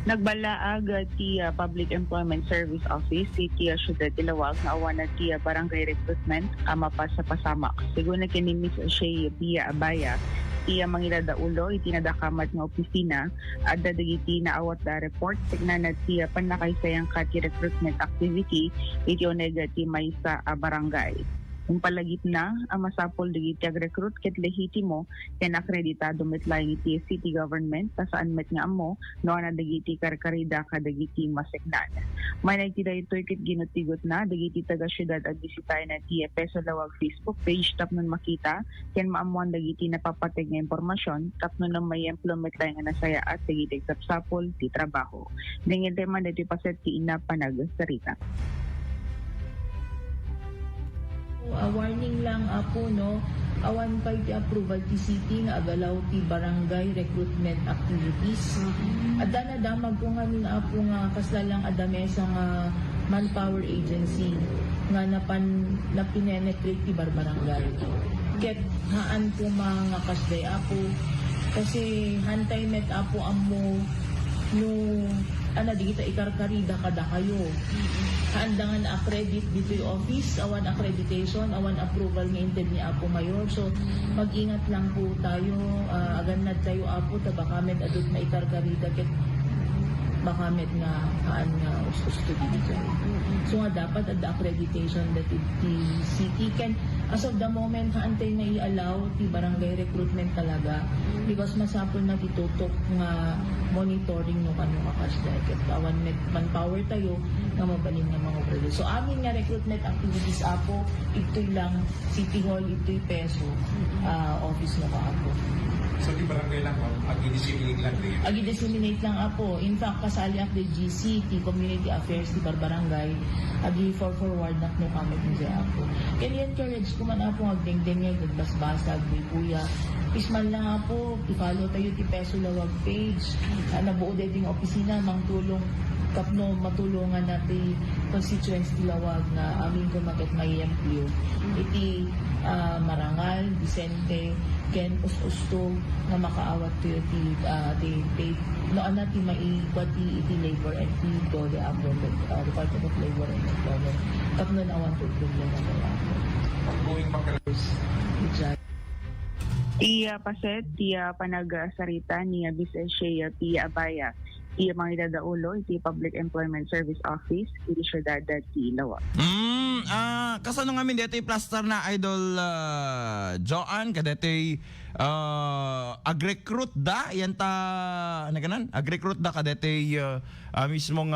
Nagbalaag ti Public Employment Service Office ti Syudad Ilawag nga awan na ti barangay recruitment mapas sa pasamak. Sigun na kini Miss Shea Pia Abaya iya mangilada ulo iti nadakamat nga opisina at dadagiti na awat da report tignan na ti panakaysayang kati recruitment activity iti onega ti may sa barangay. Kung palagit na ang masapol digiti ag-recruit ket lehitimo ken akreditado met laing iti city government saan met nga amo no na digiti karkarida kadagiti maseknan. May nagtida ito ket ginutigot na digiti taga syudad at bisitahin na ti Peso Lawag Facebook page tapnon makita ken maamuan digiti napapateg nga impormasyon tapnon na may employment laing nga nasaya at digiti sapsapol ti trabaho. Dingil man dito paset ti ina panagsarita. Warning lang po no, awan pa iti approval ti city nga agalaw ti barangay recruitment activities. Adda na damag po nga min apo nga kaslalang adamesa nga manpower agency nga napinenetrate ti barbarangay. Ket haan po mga kasday apo kasi hantay met apo amo no digita ikarkarida kada kayo. Haandangan na accredit dito yung office, awan accreditation, awan approval ng inted ni Apo Mayor. So, mag-ingat lang po tayo, aganad tayo Apo, tabakamet adot na ikarkarida, ket bakamet nga haan nga usto dito. So nga dapat at the accreditation that the city can, as of the moment, haantay na i-allow ti barangay recruitment talaga because masapol na titutok nga monitoring no kanu makasda ket awan met manpower tayo nga mabalin nga mga proyekto. So amin nga recruitment activities apo ito'y lang City Hall, ito'y Peso office no ka apo. So di barangay lang mo, ag-disseminate lang din? Ag-disseminate lang apo. In fact, kasali ak di GC, ti Community Affairs, ti Barbarangay, ag-forward na no kami kung siya apo. Kaya encourage ko man apo, agdeng-deng nga, gagbas-basag, buya. Pisman lang apo, i-follow tayo ti Peso Lawag page. Nabuo din opisina, mangtulong kapno matulungan natin constituency Lawag na amin ko maket may empleo. Iti marangal, disente, ken usto nga makaawat to ti no ana ti maikwat iti labor and ti dole apo Department of Labor and Employment kapno na awan to problem na kaya Going pagkalas. Iya paset, iya panagsarita ni Miss Shea Pia Abaya. Iya mga idadaulo, iti Public Employment Service Office, iti syudad ti Ilawag. Kasano nga min dito plaster na idol Joan, kadito ag-recruit da, yan ta, ano ganan? Ag-recruit da kadito mismong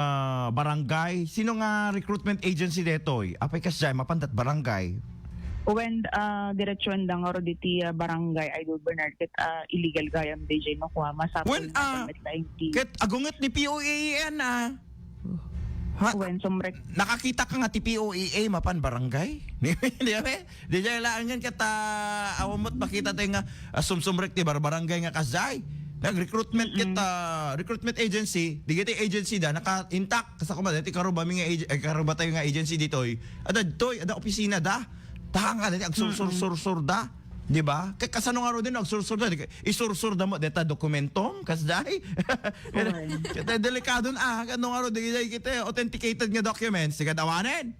barangay. Sino nga recruitment agency dito? Apay kas dyan, mapandat barangay. When diretsyon da nga ro diti barangay Idol Bernard ket illegal gayam DJ no kuha masapol When na laing ti ket agunget ni POAEN when sumrek nakakita ka nga ti POEA mapan barangay. Di ba? Di jay lang yan ket awamot makita tayo nga sumrek ti barangay nga kasay. Nag-recruitment recruitment agency, digiti agency da naka-intact kasi kuma dati karuba mi nga karuba tayo nga agency ditoy. Ada opisina da. Tahan nga dati agsursur da. Di ba? Kaya kasano nga ro din agsursur da. Isursur da mo deta dokumentong kasday. Kaya delikado na ano nga ro di kita authenticated nga documents. Sige dawanen.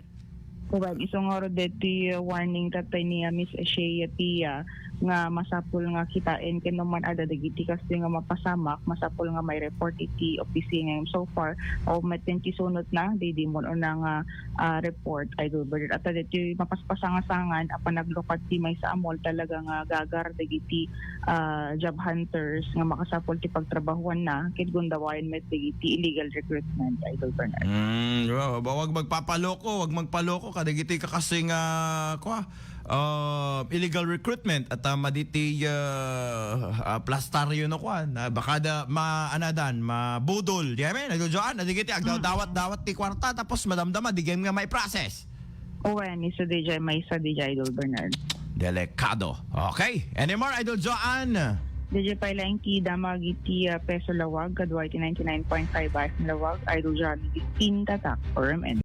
well, isong oro deti warning tatay niya Miss Shea Pia nga masapul nga kitain ken man ada dagiti kasi nga mapasamak masapul nga may report iti opisina so far o matenti sunod na di mo na nga report idol bird at deti mapaspasangasangan apan naglukat ti may sa amol talaga nga gagar dagiti job hunters nga makasapul ti pagtrabahuan na ket gundawayan met dagiti illegal recruitment idol Bernard. Wag magpapaloko, wag magpaloko kadagiti ka kasi nga illegal recruitment at maditi plastaryo no kwan baka da maanadan mabudol di ba nagjoan nadigiti dawat ti kwarta tapos madamdama di game nga may process ni sa DJ may sa DJ Idol Bernard delikado. Okay, anymore Idol Joan? DJ Pailang ti damag iti Peso Lawag kadwa iti 99.5 Lawag Idol Joan 15 tatak or MN.